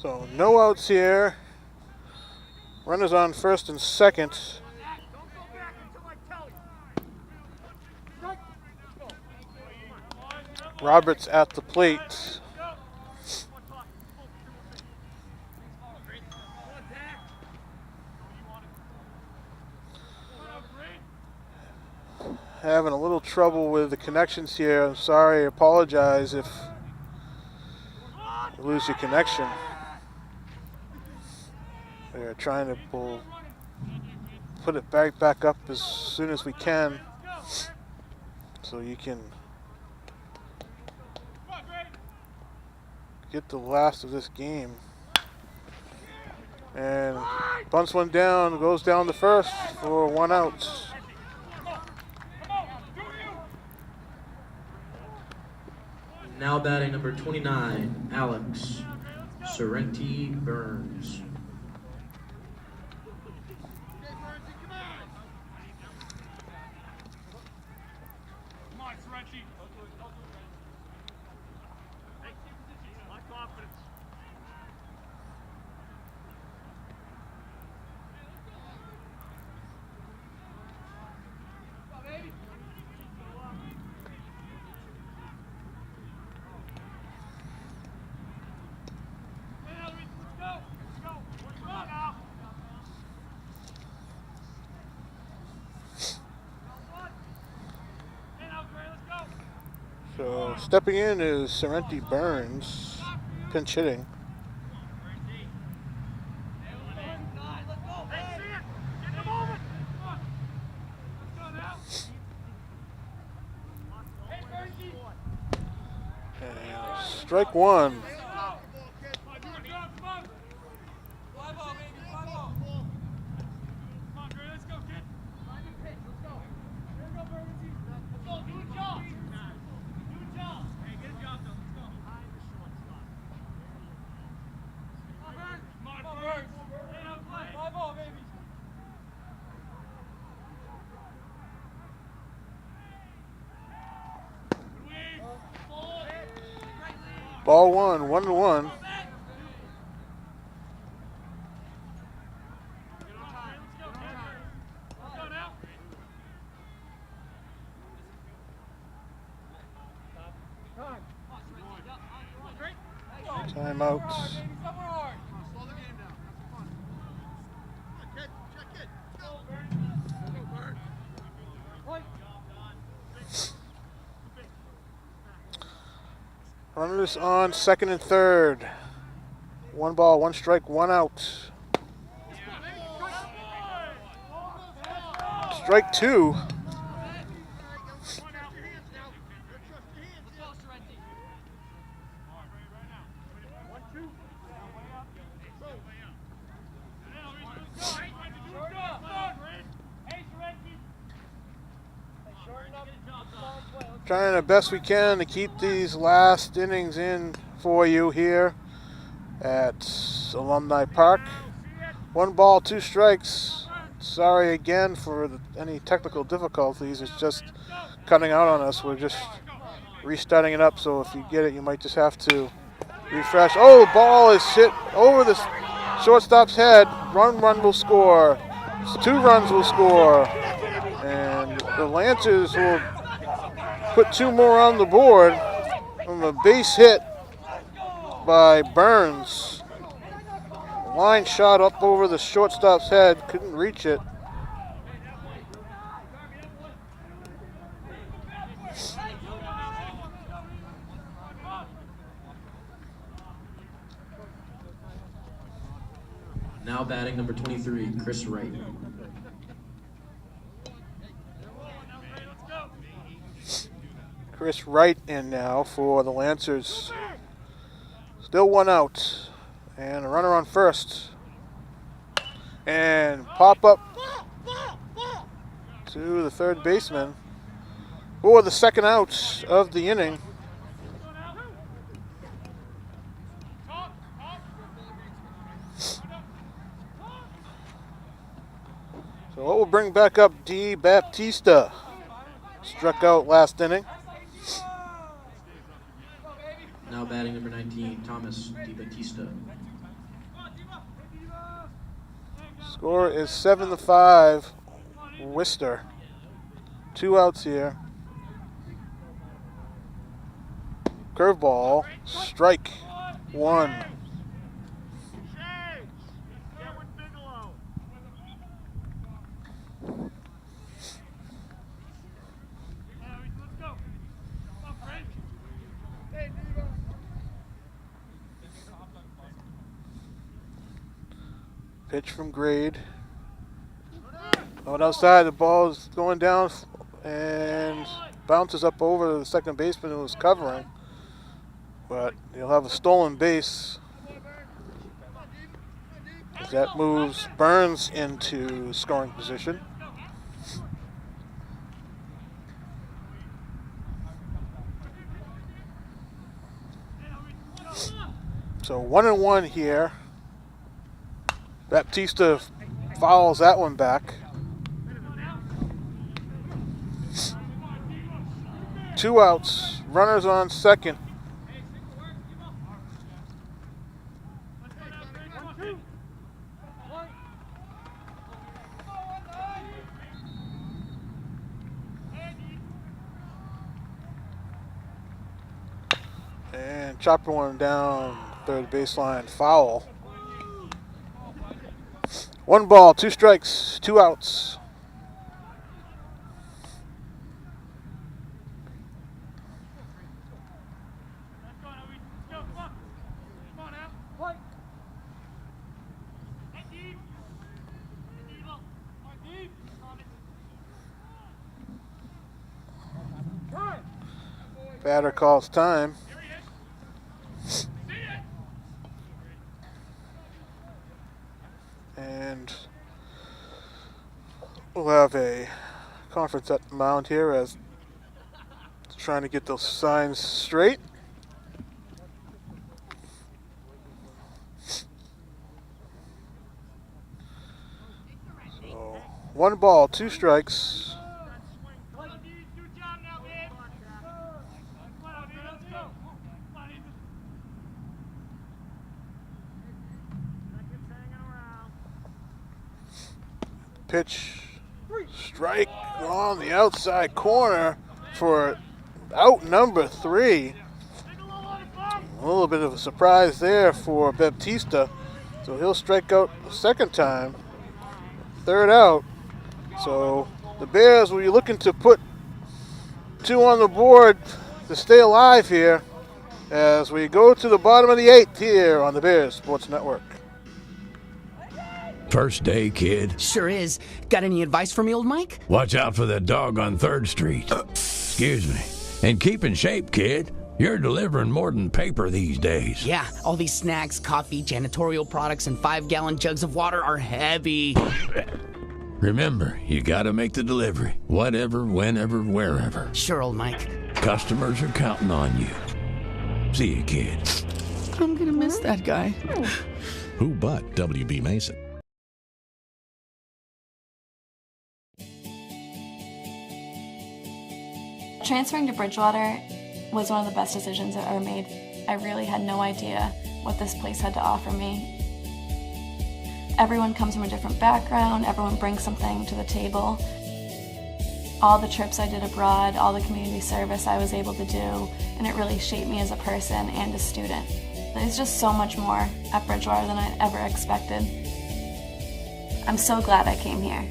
So no outs here. Runners on first and second. Roberts at the plate. Having a little trouble with the connections here. I'm sorry, I apologize if you lose your connection. We're trying to put it back up as soon as we can so you can get the last of this game. And bunts one down, goes down to first for 1 out. Now batting number 29, Alex Sorrenti Burns. So stepping in is Sorrenti Burns, pinch hitting. And strike one. Ball one, 1-1. Timeout. Runners on second and third. 1 ball, 1 strike, 1 out. Strike 2. Trying the best we can to keep these last innings in for you here at Alumni Park. 1 ball, 2 strikes. Sorry again for any technical difficulties. It's just cutting out on us. We're just restarting it up, so if you get it, you might just have to refresh. Oh, the ball is hit over the shortstop's head. Run will score. 2 runs will score. And the Lancers will put 2 more on the board from a base hit by Burns. Line shot up over the shortstop's head, couldn't reach it. Now batting number 23, Chris Wright. Chris Wright in now for the Lancers. Still 1 out. And a runner on first. And pop up to the third baseman for the second out of the inning. So what will bring back up D. Baptista? Struck out last inning. Now batting number 19, Thomas DiBattista. Score is 7-5. Worcester. 2 outs here. Curveball. Strike 1. Pitch from Grade. Going outside, the ball is going down and bounces up over the second baseman who was covering. But he'll have a stolen base. As that moves Burns into scoring position. So 1-1 here. Baptista fouls that one back. 2 outs. Runners on second. And chopper one down third baseline, foul. 1 ball, 2 strikes, 2 outs. Batter calls time. And we'll have a conference at the mound here as trying to get those signs straight. So 1 ball, 2 strikes. Pitch, strike on the outside corner for out number 3. A little bit of a surprise there for Baptista. So he'll strike out a second time. 3rd out. So the Bears will be looking to put 2 on the board to stay alive here as we go to the bottom of the 8th here on the Bears Sports Network. First day, kid. Sure is. Got any advice for me, old Mike? Watch out for that dog on 3rd Street. Excuse me. And keep in shape, kid. You're delivering more than paper these days. Yeah, all these snacks, coffee, janitorial products, and 5-gallon jugs of water are heavy. Remember, you gotta make the delivery. Whatever, whenever, wherever. Sure, old Mike. Customers are counting on you. See you, kid. I'm gonna miss that guy. Who but W.B. Mason? Transferring to Bridgewater was one of the best decisions I've ever made. I really had no idea what this place had to offer me. Everyone comes from a different background, everyone brings something to the table. All the trips I did abroad, all the community service I was able to do, and it really shaped me as a person and a student. There's just so much more at Bridgewater than I'd ever expected. I'm so glad I came here.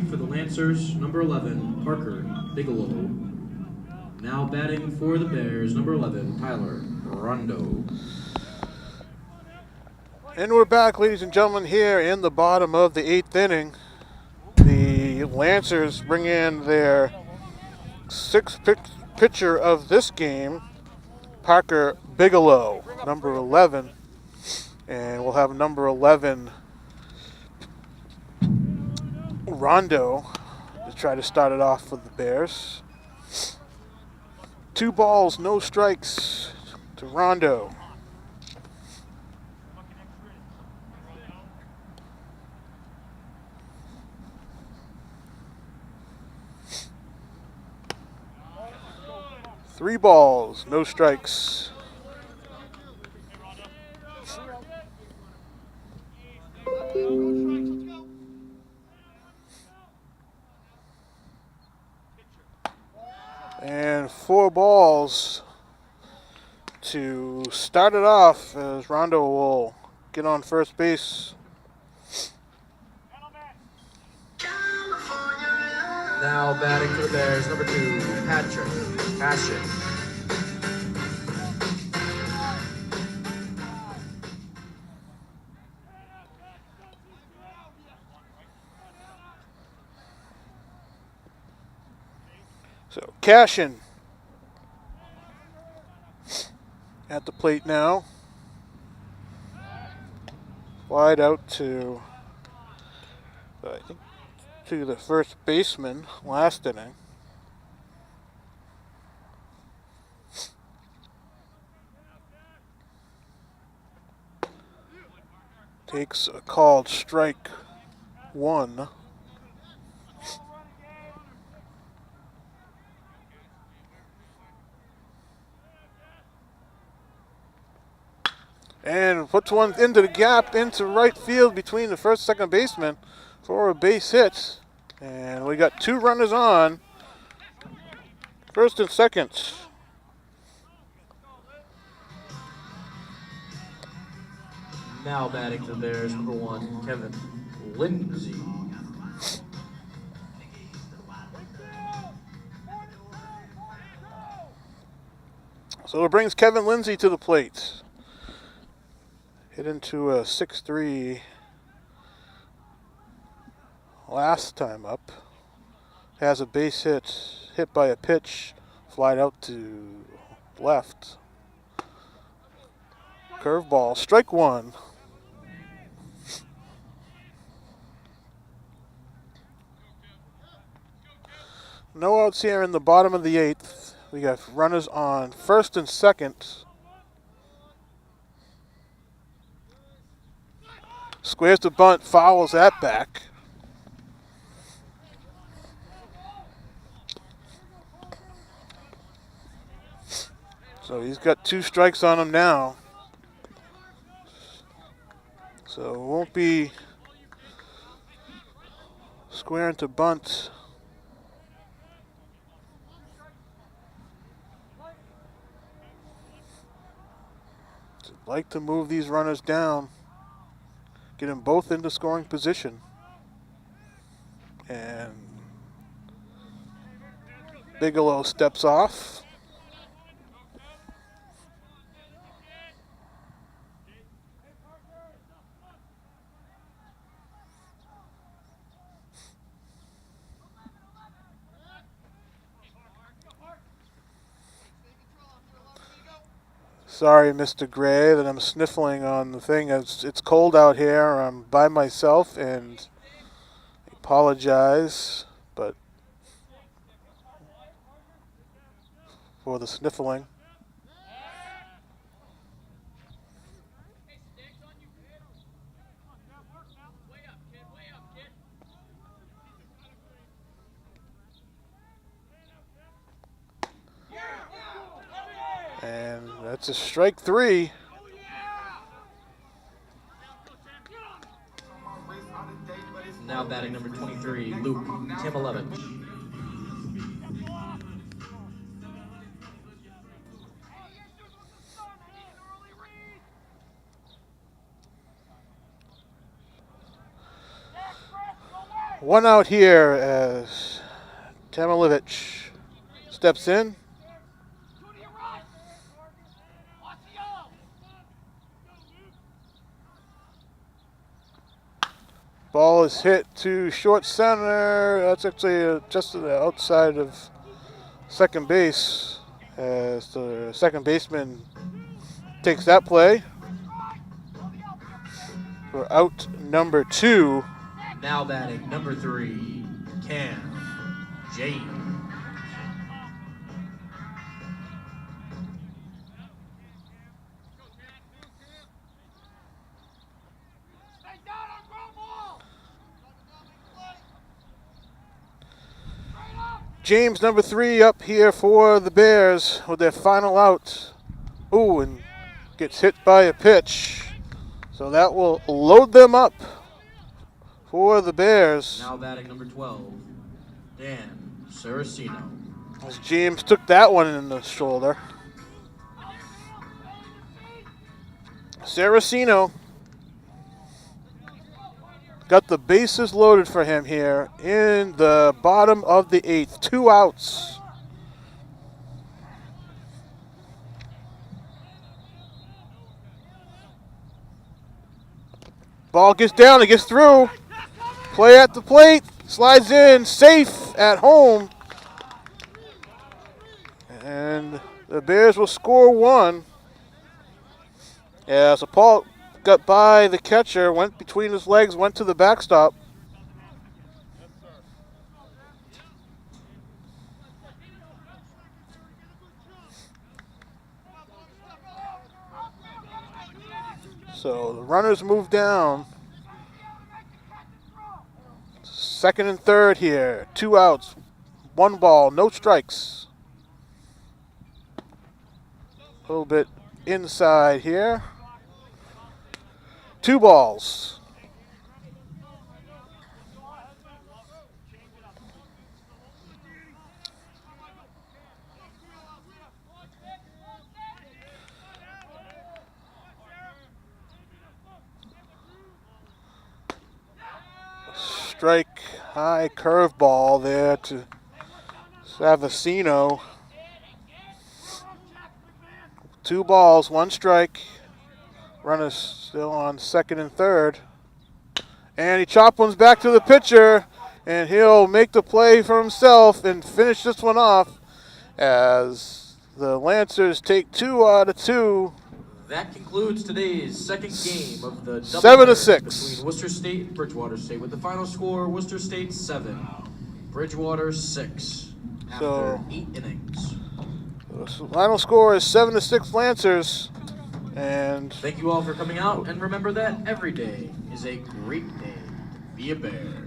For the Lancers, number 11, Parker Bigelow. Now batting for the Bears, number 11, Tyler Rondo. And we're back, ladies and gentlemen, here in the bottom of the 8th inning. The Lancers bring in their 6th pitcher of this game, Parker Bigelow, number 11. And we'll have number 11, Rondo, to try to start it off for the Bears. 2 balls, no strikes to Rondo. Three balls, no strikes. And 4 balls to start it off as Rondo will get on first base. Now batting for the Bears, number 2, Patrick Passion. So Cashin at the plate now. Wide out to, I think, to the first baseman last inning. Takes a called strike 1. And puts one into the gap, into right field between the first and second baseman for a base hit. And we got 2 runners on, first and second. Now batting for the Bears, number 1, Kevin Lindsay. So it brings Kevin Lindsay to the plate. Hit into a 6-3 last time up. Has a base hit by a pitch, flied out to left. Curveball, strike 1. No outs here in the bottom of the 8th. We got runners on first and second. Squares the bunt, fouls that back. So he's got 2 strikes on him now. So it won't be squaring to bunt. Like to move these runners down, get them both into scoring position. And Bigelow steps off. Sorry, Mr. Gray, that I'm sniffling on the thing. It's cold out here. I'm by myself, and I apologize, but for the sniffling. And that's a strike 3. Now batting number 23, Luke Timolevich. One out here as Timolevich steps in. Ball is hit to short center. That's actually just to the outside of second base as the second baseman takes that play for out number 2. Now batting number 3, Cam James. James, number 3, up here for the Bears with their final out. Ooh, and gets hit by a pitch. So that will load them up for the Bears. Now batting number 12, Dan Saraceno. As James took that one in the shoulder. Saraceno got the bases loaded for him here in the bottom of the 8th. 2 outs. Ball gets down, it gets through. Play at the plate, slides in, safe at home. And the Bears will score 1. As a ball got by the catcher, went between his legs, went to the backstop. So the runners move down. 2nd and 3rd here. 2 outs, 1 ball, no strikes. A little bit inside here. 2 balls. Strike high curveball there to Saraceno. 2 balls, 1 strike. Runners still on 2nd and 3rd. And he chopped ones back to the pitcher, and he'll make the play for himself and finish this one off as the Lancers take 2 out of 2. That concludes today's second game of the 7-6 between Worcester State and Bridgewater State, with the final score: Worcester State 7, Bridgewater 6. After So 8 innings. the final score is 7-6 Lancers. And Thank you all for coming out, and remember that every day is a great day to be a Bear.